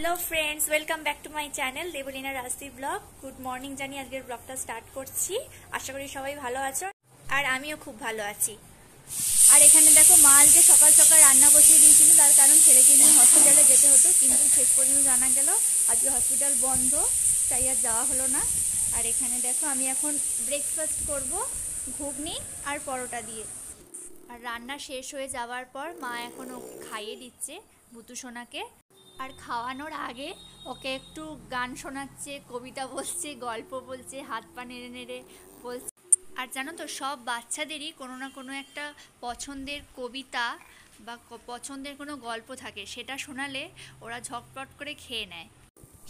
Hello friends welcome back to my channel Devlina Rajdi vlog. Good morning জানি আজকের ব্লগটা start করছি। আশা করি সবাই ভালো আছো আর আমিও খুব ভালো আছি। আর এখানে দেখো মা আজকে সকাল সকাল রান্না বসিয়ে দিয়েছিল, তার কারণ ছেলেকে নিয়ে হসপিটালে যেতে হতো, কিন্তু শেষ পর্যন্ত জানা গেল আজকে হসপিটাল বন্ধ, তাই আর যাওয়া হলো না। আর এখানে দেখো আমি এখন ব্রেকফাস্ট করব ঘুগনি আর পরোটা দিয়ে। আর রান্না শেষ হয়ে যাওয়ার পর মা এখন খাইয়ে দিচ্ছে ভুতু সোনাকে। আর খাওয়ানোর আগে ওকে একটু গান শোনাচ্ছে, কবিতা বলছে, গল্প বলছে, হাত পা নেড়ে নেড়ে বলছে। আর জানো তো সব বাচ্চাদেরই কোনো না কোনো একটা পছন্দের কবিতা বা পছন্দের কোনো গল্প থাকে, সেটা শোনালে ওরা ঝটপট করে খেয়ে নেয়।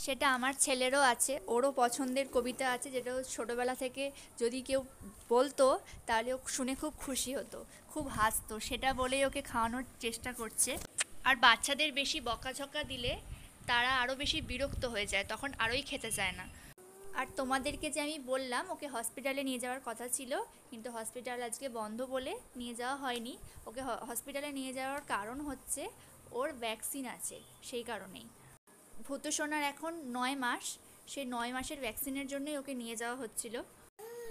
সেটা আমার ছেলেরও আছে, ওরও পছন্দের কবিতা আছে, যেটা ছোটোবেলা থেকে যদি কেউ বলতো তাহলে ও শুনে খুব খুশি হতো, খুব হাসতো, সেটা বলেই ওকে খাওয়ানোর চেষ্টা করছে। আর বাচ্চাদের বেশি বকাঝকা দিলে তারা আরও বেশি বিরক্ত হয়ে যায়, তখন আরোই খেতে চায় না। আর তোমাদেরকে যে আমি বললাম ওকে হসপিটালে নিয়ে যাওয়ার কথা ছিল, কিন্তু হসপিটাল আজকে বন্ধ বলে নিয়ে যাওয়া হয়নি। ওকে হসপিটালে নিয়ে যাওয়ার কারণ হচ্ছে ওর ভ্যাকসিন আছে, সেই কারণেই। ভূতু সোনার এখন 9 মাস, সেই 9 মাসের ভ্যাকসিনের জন্যই ওকে নিয়ে যাওয়া হচ্ছিল,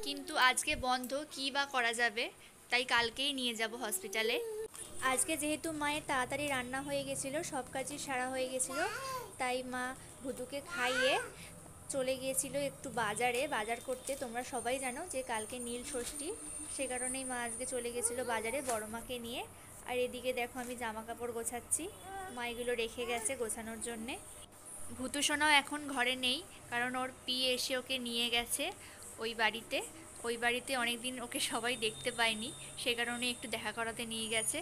কিন্তু আজকে বন্ধ, কী বা করা যাবে, তাই কালকেই নিয়ে যাব হসপিটালে। আজকে যেহেতু মায়ের তাড়াতাড়ি রান্না হয়ে গেছিলো, সব কাজই সারা হয়ে গেছিলো, তাই মা ভুতুকে খাইয়ে চলে গিয়েছিল একটু বাজার করতে। তোমরা সবাই জানো যে কালকে নীল ষষ্ঠী, সে কারণেই মা আজকে চলে গেছিলো বাজারে বড় মাকে নিয়ে। আর এদিকে দেখো আমি জামা কাপড় গোছাচ্ছি, মা এগুলো রেখে গেছে গোছানোর জন্যে। ভূতু সোনাও এখন ঘরে নেই, কারণ ওর পিয়ে এসে ওকে নিয়ে গেছে ওই বাড়িতে অনেক দিন ওকে সবাই দেখতে পায়নি, সে কারণে একটু দেখা করাতে নিয়ে গেছে।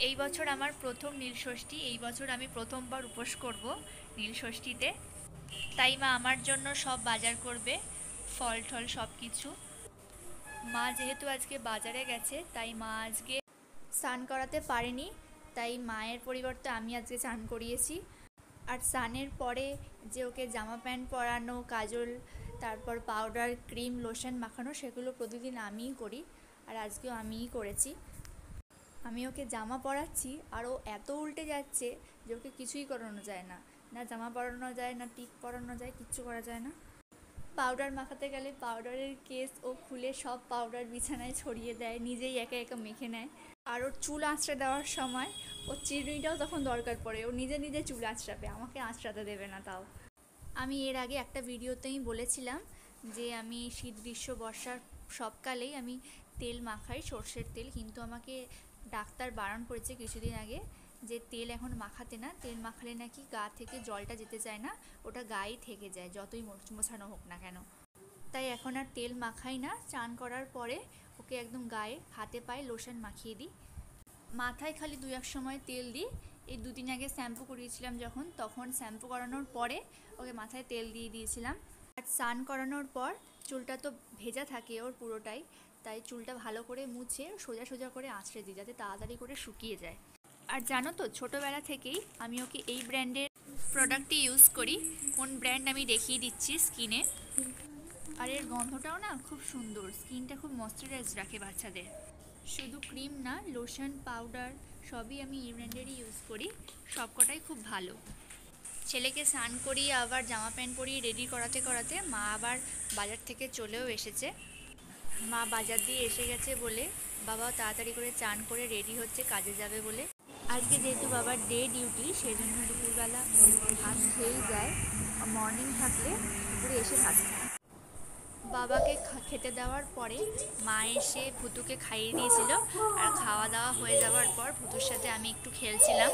এই বছর আমার প্রথম নীলষষ্ঠী, এই বছর আমি প্রথমবার উপোস করব নীলষষ্ঠীতে, তাই মা আমার জন্য সব বাজার করবে, ফল টল সব কিছু। মা যেহেতু আজকে বাজারে গেছে তাই মা আজকে স্নান করাতে পারেনি, তাই মায়ের পরিবর্তে আমি আজকে স্নান করিয়েছি। আর স্নানের পরে যে ওকে জামা প্যান্ট পরানো, কাজল, তারপর পাউডার, ক্রিম, লোশন মাখানো, সেগুলো প্রতিদিন আমিই করি, আর আজকেও আমিই করেছি। আমি ওকে জামা পরাচ্ছি আর ও এত উল্টে যাচ্ছে যে ওকে কিছুই করানো যায় না, না জামা পরানো যায়, না টিপ পরানো যায়, কিচ্ছু করা যায় না। পাউডার মাখাতে গেলে পাউডারের কেস ও খুলে সব পাউডার বিছানায় ছড়িয়ে দেয়, নিজেই একা একা মেখে নেয়। আর ওর চুল আঁচড়ে দেওয়ার সময় ওর চিরুনিটাও তখন দরকার পড়ে, ও নিজে নিজে চুল আঁচড়াবে, আমাকে আঁচড়াতে দেবে না। তাও আমি এর আগে একটা ভিডিওতেই বলেছিলাম যে আমি শীত গ্রীষ্ম বর্ষার সবকালেই আমি তেল মাখাই, সর্ষের তেল, কিন্তু আমাকে ডাক্তার বারণ করেছে কিছুদিন আগে যে তেল এখন মাখাতে না, তেল মাখালে নাকি গা থেকে জলটা যেতে চায় না, ওটা গায়ে থেকে যায় যতই মোছানো হোক না কেন। তাই এখন আর তেল মাখাই না, চান করার পরে ওকে একদম গায়ে হাতে পায়ে লোশন মাখিয়ে দিই, মাথায় খালি 2-1 সময় তেল দিই। এই 2-3 আগে শ্যাম্পু করিয়েছিলাম যখন, তখন শ্যাম্পু করানোর পরে ওকে মাথায় তেল দিয়ে দিয়েছিলাম। আর স্নান করানোর পর চুলটা তো ভেজা থাকে ওর পুরোটাই, তাই চুলটা ভালো করে মুছে সোজা সোজা করে আঁচড়ে দিই যাতে তাড়াতাড়ি করে শুকিয়ে যায়। আর জানো তো ছোটোবেলা থেকেই আমি ওকে এই ব্র্যান্ডের প্রোডাক্টটি ইউজ করি, কোন ব্র্যান্ড আমি দেখিয়ে দিচ্ছি স্কিনে। আর এর গন্ধটাও না খুব সুন্দর, স্কিনটা খুব ময়শ্চারাইজ রাখে বাচ্চাদের। শুধু ক্রিম না, লোশন, পাউডার সবই আমি এই ব্র্যান্ডেরই ইউজ করি, সবকটাই খুব ভালো। ছেলেকে স্নান করিয়ে আবার জামা প্যান্ট পরিয়ে রেডি করাতে করাতে মা আবার বাজার থেকে চলেও এসেছে। মা বাজার দিয়ে এসে গেছে বলে বাবাও তাড়াতাড়ি করে চান করে রেডি হচ্ছে কাজে যাবে বলে। আজকে যেহেতু বাবার ডে ডিউটি, সেই জন্য দুপুরবেলা ভাত খেয়েই যায়, মর্নিং থাকলে দুপুরে এসে ভাত খায়। বাবাকে খেতে দেওয়ার পরে মা এসে ভুতুকে খাইয়ে দিয়েছিল, আর খাওয়া দাওয়া হয়ে যাওয়ার পর ভুতুর সাথে আমি একটু খেলছিলাম।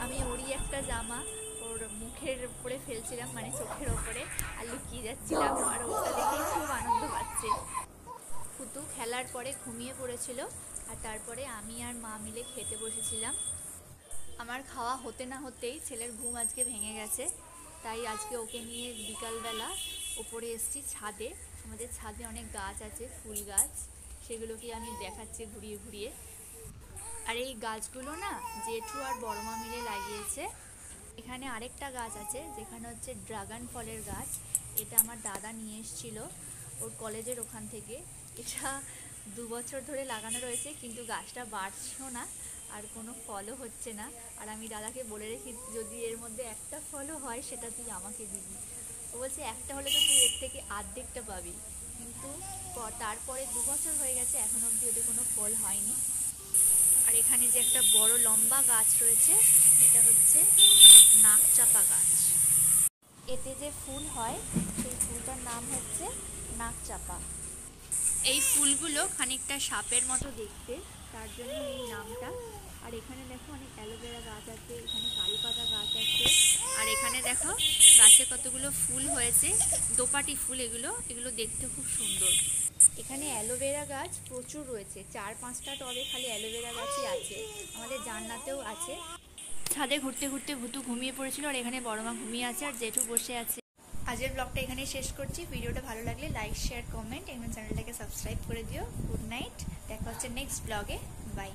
আমি ওরই একটা জামা ওর মুখের উপরে ফেলছিলাম, মানে চোখের ওপরে, আর লুকিয়ে যাচ্ছিলাম, আর ওটা দেখে খুব আনন্দ পাচ্ছে। ভুতু খেলার পরে ঘুমিয়ে পড়েছিল, আর তারপরে আমি আর মা মিলে খেতে বসেছিলাম। আমার খাওয়া হতে না হতেই ছেলের ঘুম আজকে ভেঙে গেছে, তাই আজকে ওকে নিয়ে বিকালবেলা ওপরে এসেছি ছাদে। আমাদের ছাদে অনেক গাছ আছে, ফুল গাছ, সেগুলোকে আমি দেখাচ্ছি ঘুরিয়ে ঘুরিয়ে। আর এই গাছগুলো না জেঠু আর বড়মা মিলে লাগিয়েছে। এখানে আরেকটা গাছ আছে যেখানে হচ্ছে ড্রাগন ফলের গাছ, এটা আমার দাদা নিয়ে এসেছিল ওর কলেজের ওখান থেকে। এটা 2 বছর ধরে লাগানো রয়েছে, কিন্তু গাছটা বাড়ছেও না, আর কোনো ফলও হচ্ছে না। আর আমি দাদাকে বলে রেখি, যদি এর মধ্যে একটা ফলও হয় সেটা তুই আমাকে দিবি। ও বলছে একটা হলে তো তুই এর থেকে অর্ধেকটা পাবি। কিন্তু তারপরে 2 বছর হয়ে গেছে, এখন অবধি ওদের কোনো ফল হয়নি। আর এখানে যে একটা বড় লম্বা গাছ রয়েছে, এটা হচ্ছে নাকচাপা গাছ। এতে যে ফুল হয় সেই ফুলটার নাম হচ্ছে নাকচাপা। এই ফুলগুলো খানিকটা সাপের মতো দেখতে, তার জন্য এই নামটা। আর এখানে দেখো অনেক অ্যালোভেরা গাছ আছে, এখানে কারি পাতা গাছ আছে। আর এখানে দেখো গাছে কতগুলো ফুল হয়েছে, দোপাটি ফুল। এগুলো দেখতে খুব সুন্দর। এখানে অ্যালোভেরা গাছ প্রচুর রয়েছে, 4-5টা টবে খালি অ্যালোভেরা গাছই আছে। আমাদের জানলাতেও আছে। ছাদে ঘুরতে ঘুরতে ভুতু ঘুমিয়ে পড়েছিল, আর এখানে বড় মা ঘুমিয়ে আছে, আর জেঠু বসে আছে। আজকের ব্লগটা এখানে শেষ করছি। ভিডিওটা ভালো লাগলে লাইক, শেয়ার, কমেন্ট এবং চ্যানেলটাকে সাবস্ক্রাইব করে দিও। গুড নাইট, দেখা হচ্ছে নেক্সট ব্লগে। বাই।